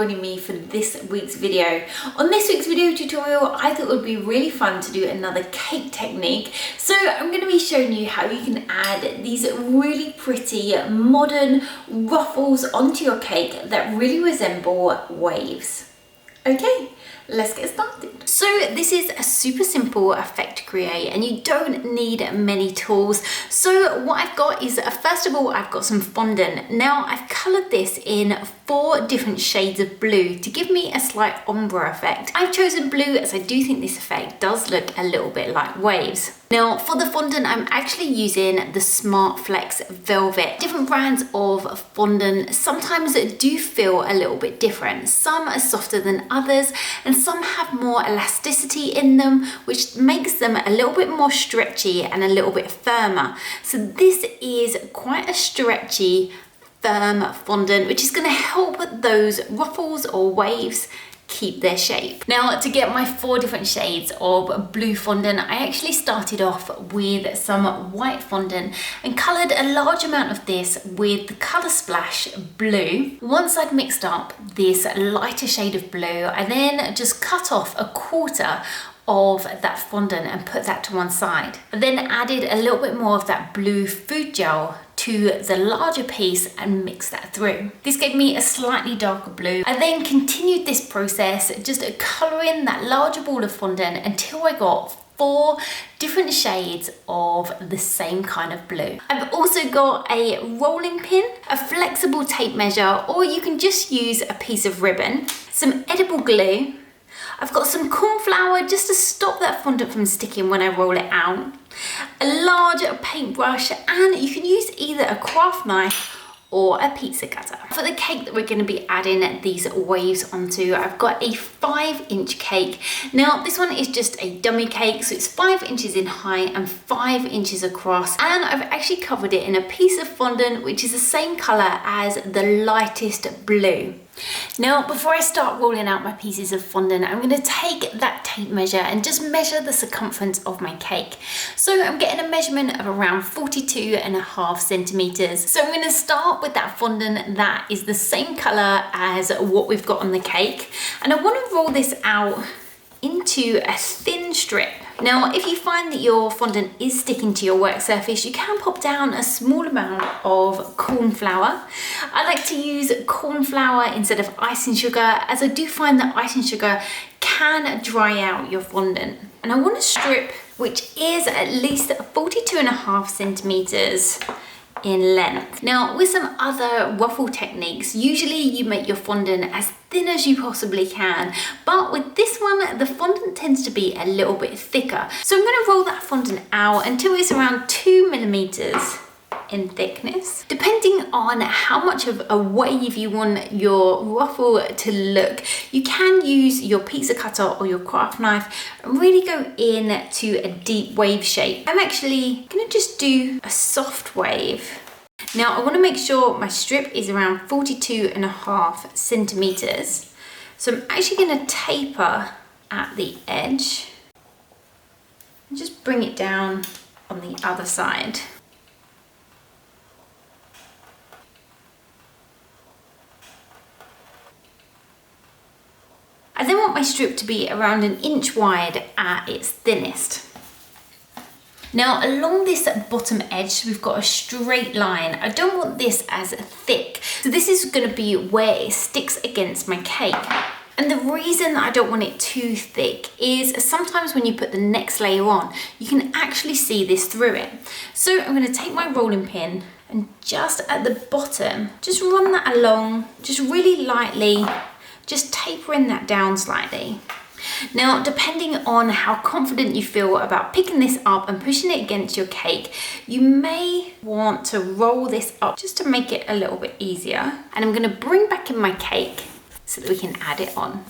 joining me for this week's video. On this week's video tutorial, I thought it would be really fun to do another cake technique. So I'm going to be showing you how you can add these really pretty modern ruffles onto your cake that really resemble waves. Okay, let's get started. So this is a super simple effect to create and you don't need many tools. So what I've got is, first of all, I've got some fondant. Now I've coloured this in 4 different shades of blue to give me a slight ombre effect. I've chosen blue as I do think this effect does look a little bit like waves. Now for the fondant, I'm actually using the Smart Flex Velvet. Different brands of fondant sometimes do feel a little bit different. Some are softer than others and some have more elasticity in them, which makes them a little bit more stretchy and a little bit firmer. So this is quite a stretchy, firm fondant, which is going to help those ruffles or waves keep their shape. Now to get my 4 different shades of blue fondant, I actually started off with some white fondant and coloured a large amount of this with the Colour Splash blue. Once I'd mixed up this lighter shade of blue, I then just cut off 1/4 of that fondant and put that to one side. I then added a little bit more of that blue food gel to the larger piece and mixed that through. This gave me a slightly darker blue. I then continued this process, just colouring that larger ball of fondant until I got 4 different shades of the same kind of blue. I've also got a rolling pin, a flexible tape measure, or you can just use a piece of ribbon, some edible glue. I've got some corn flour just to stop that fondant from sticking when I roll it out, a large paintbrush, and you can use either a craft knife or a pizza cutter. For the cake that we're going to be adding these waves onto, I've got a 5-inch cake. Now this one is just a dummy cake, so it's 5 inches in height and 5 inches across, and I've actually covered it in a piece of fondant which is the same colour as the lightest blue. Now, before I start rolling out my pieces of fondant, I'm going to take that tape measure and just measure the circumference of my cake. So I'm getting a measurement of around 42.5 centimetres. So I'm going to start with that fondant that is the same colour as what we've got on the cake. And I want to roll this out into a thin strip. Now, if you find that your fondant is sticking to your work surface, you can pop down a small amount of corn flour. I like to use corn flour instead of icing sugar, as I do find that icing sugar can dry out your fondant. And I want a strip which is at least 42.5 centimetres in length. Now with some other ruffle techniques, usually you make your fondant as thin as you possibly can, but with this one the fondant tends to be a little bit thicker. So I'm going to roll that fondant out until it's around 2 millimeters in thickness. Depending on how much of a wave you want your ruffle to look, you can use your pizza cutter or your craft knife and really go in to a deep wave shape. I'm actually gonna just do a soft wave. Now I want to make sure my strip is around 42.5 centimeters. So I'm actually going to taper at the edge and just bring it down on the other side. I then want my strip to be around 1 inch wide at its thinnest. Now along this bottom edge we've got a straight line. I don't want this as thick, so this is going to be where it sticks against my cake. And the reason that I don't want it too thick is sometimes when you put the next layer on, you can actually see this through it. So I'm going to take my rolling pin and just at the bottom, just run that along, just really lightly, just tapering that down slightly. Now, depending on how confident you feel about picking this up and pushing it against your cake, you may want to roll this up just to make it a little bit easier. And I'm going to bring back in my cake so that we can add it on.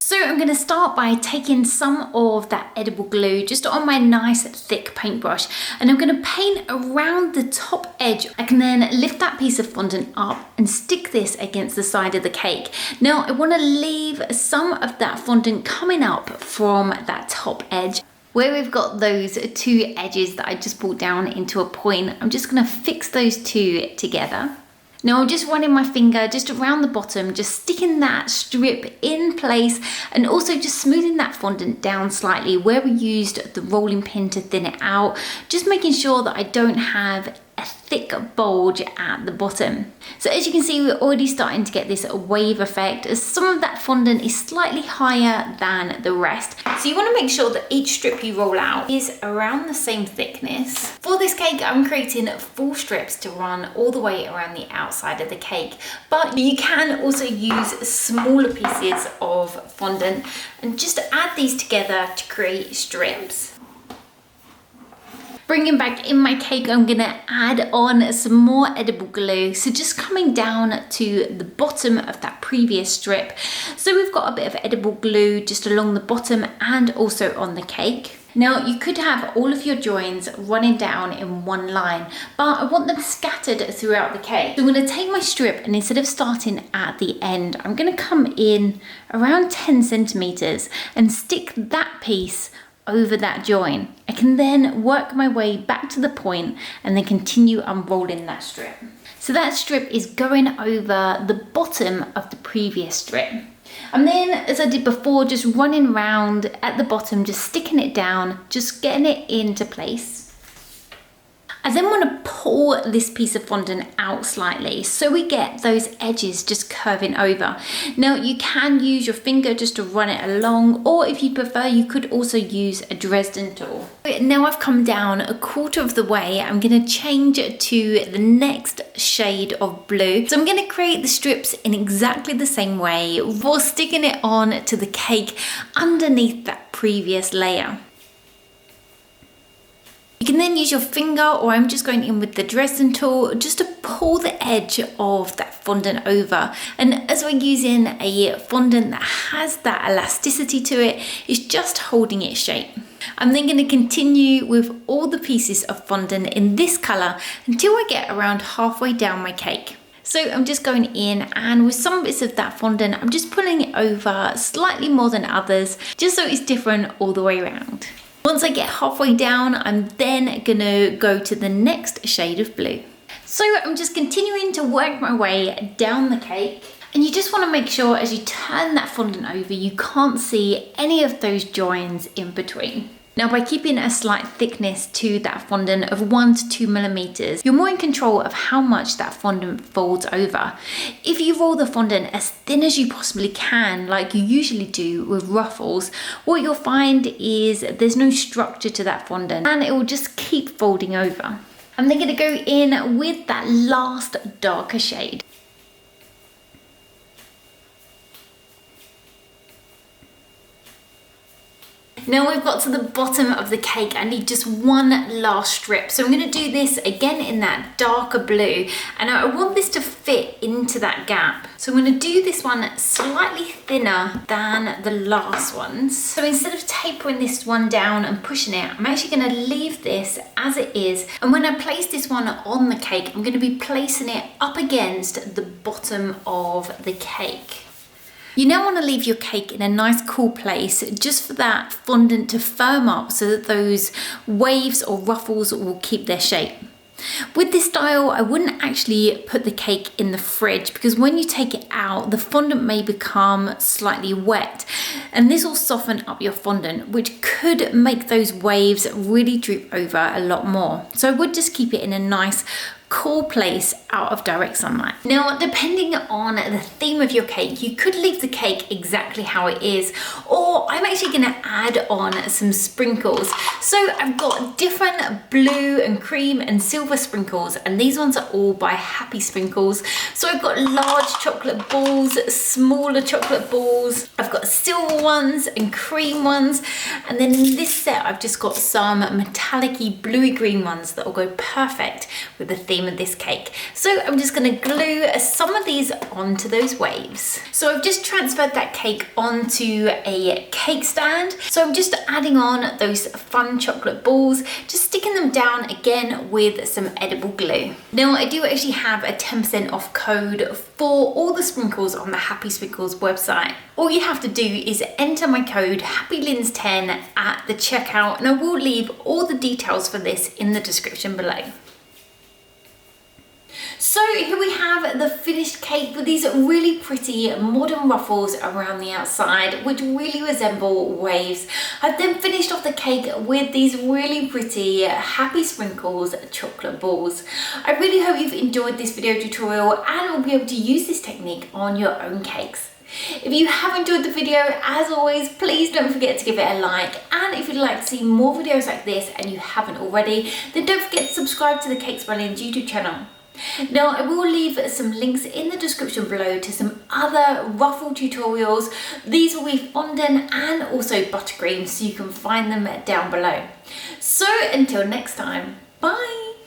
So I'm going to start by taking some of that edible glue just on my nice thick paintbrush, and I'm going to paint around the top edge. I can then lift that piece of fondant up and stick this against the side of the cake. Now I want to leave some of that fondant coming up from that top edge. Where we've got those 2 edges that I just pulled down into a point, I'm just going to fix those 2 together. Now I'm just running my finger just around the bottom, just sticking that strip in place and also just smoothing that fondant down slightly where we used the rolling pin to thin it out, just making sure that I don't have a thick bulge at the bottom. So as you can see, we're already starting to get this wave effect as some of that fondant is slightly higher than the rest. So you want to make sure that each strip you roll out is around the same thickness. For this cake, I'm creating 4 strips to run all the way around the outside of the cake, but you can also use smaller pieces of fondant and just add these together to create strips. Bringing back in my cake, I'm gonna add on some more edible glue. So just coming down to the bottom of that previous strip. So we've got a bit of edible glue just along the bottom and also on the cake. Now you could have all of your joins running down in one line, but I want them scattered throughout the cake. So I'm gonna take my strip and instead of starting at the end, I'm gonna come in around 10 centimeters and stick that piece over that join. I can then work my way back to the point and then continue unrolling that strip. So that strip is going over the bottom of the previous strip. And then, as I did before, just running around at the bottom, just sticking it down, just getting it into place. I then want to pull this piece of fondant out slightly so we get those edges just curving over. Now you can use your finger just to run it along, or if you prefer, you could also use a Dresden tool. Now I've come down a quarter of the way, I'm going to change to the next shade of blue. So I'm going to create the strips in exactly the same way while sticking it on to the cake underneath that previous layer. You can then use your finger, or I'm just going in with the Dresden tool just to pull the edge of that fondant over. And as we're using a fondant that has that elasticity to it, it's just holding its shape. I'm then going to continue with all the pieces of fondant in this colour until I get around halfway down my cake. So I'm just going in, and with some bits of that fondant, I'm just pulling it over slightly more than others, just so it's different all the way around. Once I get halfway down, I'm then gonna go to the next shade of blue. So I'm just continuing to work my way down the cake, and you just want to make sure as you turn that fondant over, you can't see any of those joins in between. Now by keeping a slight thickness to that fondant of 1 to 2 millimeters, you're more in control of how much that fondant folds over. If you roll the fondant as thin as you possibly can, like you usually do with ruffles, what you'll find is there's no structure to that fondant and it will just keep folding over. I'm then going to go in with that last darker shade. Now we've got to the bottom of the cake, I need just one last strip. So I'm going to do this again in that darker blue, and I want this to fit into that gap. So I'm going to do this one slightly thinner than the last ones. So instead of tapering this one down and pushing it, I'm actually going to leave this as it is. And when I place this one on the cake, I'm going to be placing it up against the bottom of the cake. You now want to leave your cake in a nice cool place just for that fondant to firm up so that those waves or ruffles will keep their shape. With this style, I wouldn't actually put the cake in the fridge because when you take it out, the fondant may become slightly wet and this will soften up your fondant, which could make those waves really droop over a lot more. So I would just keep it in a nice cool place out of direct sunlight. Now, depending on the theme of your cake, you could leave the cake exactly how it is, or I'm actually gonna add on some sprinkles. So I've got different blue and cream and silver sprinkles, and these ones are all by Happy Sprinkles. So I've got large chocolate balls, smaller chocolate balls, I've got silver ones and cream ones, and then in this set I've just got some metallic-y bluey green ones that will go perfect with the theme of this cake. So I'm just going to glue some of these onto those waves. So I've just transferred that cake onto a cake stand. So I'm just adding on those fun chocolate balls, just sticking them down again with some edible glue. Now I do actually have a 10% off code for all the sprinkles on the Happy Sprinkles website. All you have to do is enter my code HappyLinz10 at the checkout, and I will leave all the details for this in the description below. So here we have the finished cake with these really pretty modern ruffles around the outside, which really resemble waves. I've then finished off the cake with these really pretty Happy Sprinkles chocolate balls. I really hope you've enjoyed this video tutorial and will be able to use this technique on your own cakes. If you have enjoyed the video, as always, please don't forget to give it a like, and if you'd like to see more videos like this and you haven't already, then don't forget to subscribe to the Cakes Brilliance YouTube channel. Now, I will leave some links in the description below to some other ruffle tutorials. These will be fondant and also buttercream, so you can find them down below. So until next time, bye!